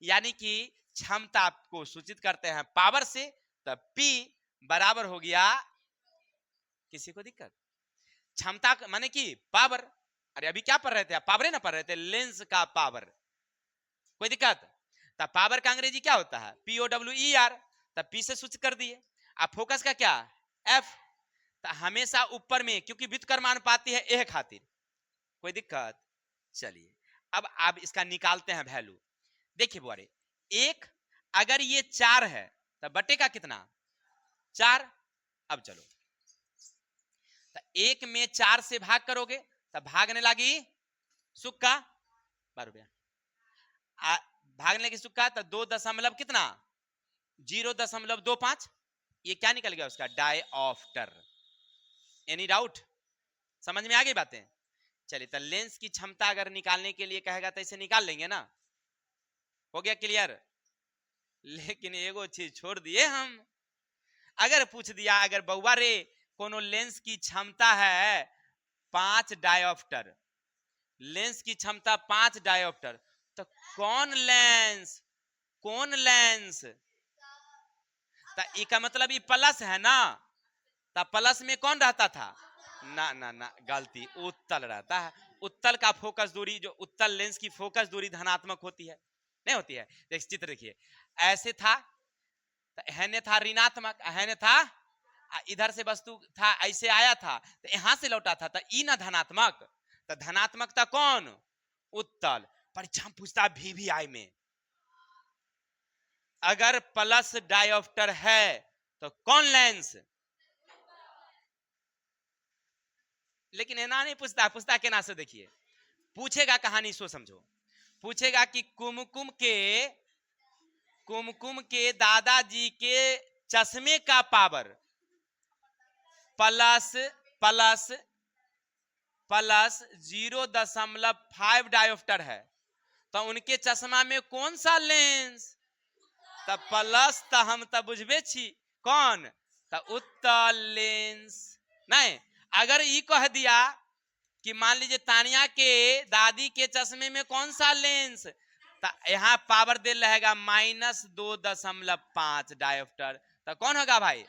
यानी कि क्षमता को सूचित करते हैं पावर से, तो P बराबर हो गया, किसी को दिक्कत? क्षमता माने कि पावर। अरे अभी क्या पढ़ रहे थे आप, पावर ना पढ़ रहे थे, लेंस का पावर। कोई दिक्कत? तो पावर का अंग्रेजी क्या होता है, POWER। तो P से सूचित कर दिए। अब फोकस का क्या, F। तो हमेशा ऊपर में, क्योंकि व्युत्क्रमानुपाती है, यह खातिर। कोई दिक्कत? चलिए अब आप इसका निकालते हैं वैल्यू। देखिए बुआरे, 1 अगर ये 4 है तो बटे का कितना, 4। अब चलो, तो 1 में 4 से भाग करोगे तो भागने लगी सुक्का 12 रुपया, भागने लगी सुक्का तो 2 दशमलव कितना, 0.25। ये क्या निकल गया उसका, डायोप्टर। एनी डाउट, समझ में आ गई बातें? चलिए, तो लेंस की क्षमता अगर निकालने के लिए कहेगा तो इसे निकाल लेंगे ना, हो गया क्लियर। लेकिन एगो चीज छोड़ दिए हम, अगर पूछ दिया, अगर बउआ रे कोनो लेंस की क्षमता है 5 डायोप्टर, लेंस की क्षमता 5 डायोप्टर, तो कौन लेंस, कौन लेंस? तो इसका मतलब ये प्लस है ना, तो प्लस में कौन रहता था, ना ना ना, गलती, उत्तल रहता है। उत्तल का फोकस दूरी, जो उत्तल लेंस की फोकस दूरी धनात्मक होती है, नहीं होती है? देख चित्र देखिए, ऐसे था तो हैने था ऋणात्मक, हैने था, इधर से वस्तु था ऐसे आया था तो यहां से लौटा था, तो ई ना धनात्मक, तो धनात्मकता कौन, उत्तल। परीक्षा में पूछता है VVI में, अगर प्लस डायोप्टर है तो कौन लेंस? लेकिन एना नहीं पूछता, पूछता के ना से, देखिए पूछेगा कहानी, सो समझो, पूछेगा कि कुमकुम के दादाजी के चश्मे का power plus plus plus 0.5 dioptre है, तो उनके चश्मा में कौन सा लेंस? तब प्लस तो हम तब बुझबे छी कौन, तो उत्तल लेंस। नहीं, अगर ये कह दिया कि मान लीजिए तानिया के दादी के चश्मे में कौन सा लेंस, तो यहाँ पावर दे रहेगा -2.5 डायोप्टर, तो कौन होगा भाई?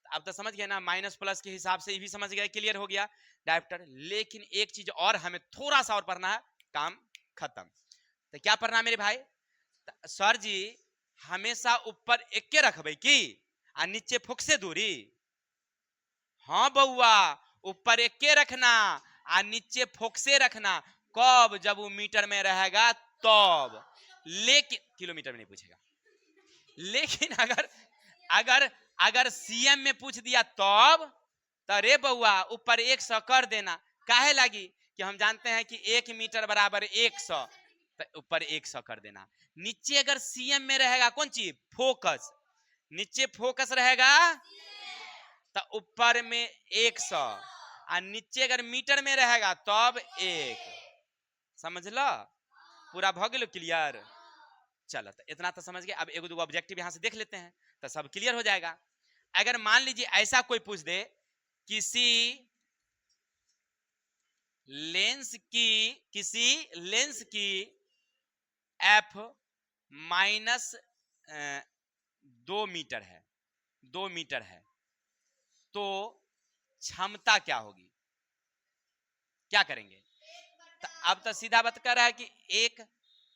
अब तो समझ गए ना, माइनस प्लस के हिसाब से ये भी समझ गए, क्लियर हो गया डायोप्टर। लेकिन एक चीज और हमें थोड़ा सा और पढ़ना है, काम खत्म। तो क्या पढ़ना है मेरे भाई? सर जी हमेशा ऊपर एक रखबे की आ नीचे फोकसे दूरी? हाँ बउआ, ऊपर एक रखना आ नीचे फोकसे रखना। कब? जब वो मीटर में रहेगा तब। लेकिन किलोमीटर में नहीं पूछेगा। लेकिन अगर अगर अगर सीएम में पूछ दिया तब, तो रे बउआ ऊपर 100 कर देना। काहे लगी कि हम जानते हैं कि 1 मीटर बराबर 100, तो ऊपर 100 कर देना। नीचे अगर सीएम में रहेगा कौन चीज, फोकस, नीचे फोकस रहेगा तो ऊपर में 100 और नीचे अगर मीटर में रहेगा तब 1। समझ लो, पूरा भ गेलो क्लियर। चलो तो इतना तो समझ गए। अब एक दो ऑब्जेक्टिव यहां से देख लेते हैं तो सब क्लियर हो जाएगा। अगर मान लीजिए ऐसा कोई पूछ दे, किसी लेंस की एफ माइनस 2 मीटर है, 2 मीटर है, तो क्षमता क्या होगी, क्या करेंगे? तो अब तो सीधा बात कर रहा है कि 1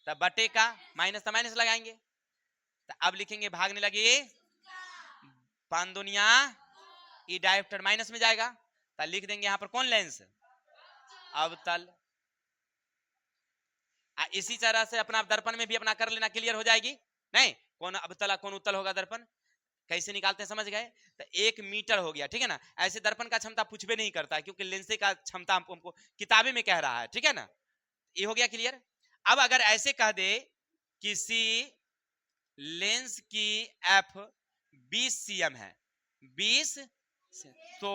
तो बटे का माइनस तो माइनस लगाएंगे, तो अब लिखेंगे भागने लगे 5 दुनिया ई डायोप्टर माइनस में जाएगा, तो लिख देंगे यहां पर कौन लेंस, अवतल। इसी तरह से अपना दर्पण में भी अपना कर लेना, क्लियर हो जाएगी। नहीं, कौन अवतल कौन उत्तल होगा दर्पण कैसे निकालते हैं समझ गए। तो 1 मीटर हो गया, ठीक है ना। ऐसे दर्पण का क्षमता पूछबे नहीं करता है क्योंकि लेंस का क्षमता हमको किताबें में कह रहा है, ठीक है ना। ये हो गया क्लियर। अब अगर ऐसे कह दे किसी लेंस की एफ 20 cm है, 20 तो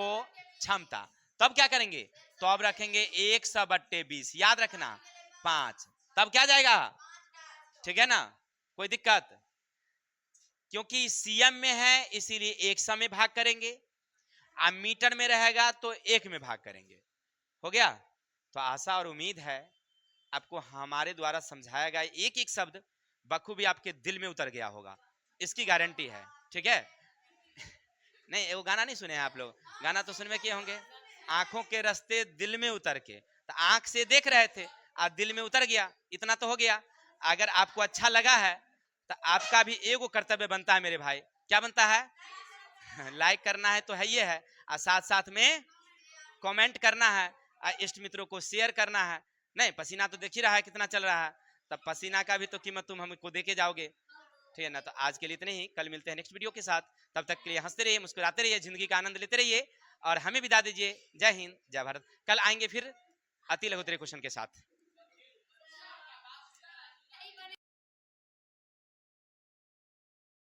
क्षमता, तब क्या करेंगे, तो अब रखेंगे 100/20, याद रखना 5, तब क्या जाएगा, ठीक है ना, कोई दिक्कत, क्योंकि सीएम में है इसीलिए 100 में भाग करेंगे, अब मीटर में रहेगा तो 1 में भाग करेंगे। हो गया। तो आशा और उम्मीद है आपको हमारे द्वारा समझाया गया एक एक शब्द बखूबी आपके दिल में उतर गया होगा, इसकी गारंटी है, ठीक है। नहीं, वो गाना नहीं सुने हैं आप लोग, गाना तो सुनने किए होंगे, आंखों के रास्ते दिल में उतर के, तो आंख से देख रहे थे और दिल में उतर गया, इतना तो हो गया। अगर आपको अच्छा लगा है तो आपका भी एगो कर्तव्य बनता है मेरे भाई, क्या बनता है, लाइक करना है तो है ये है, और साथ साथ में कमेंट करना है और इष्ट मित्रों को शेयर करना है। नहीं, पसीना तो देख ही रहा है कितना चल रहा है, तब पसीना का भी तो कीमत तुम हमको दे के जाओगे, ठीक है ना। तो आज के लिए इतने ही, कल मिलते हैं नेक्स्ट वीडियो के साथ, तब तक के लिए हंसते रहिए, मुस्कुराते रहिए, जिंदगी का आनंद लेते रहिए और हमें विदा दीजिए। जय हिंद, जय भारत। कल आएंगे फिर अति लघुत्तरीय क्वेश्चन के साथ।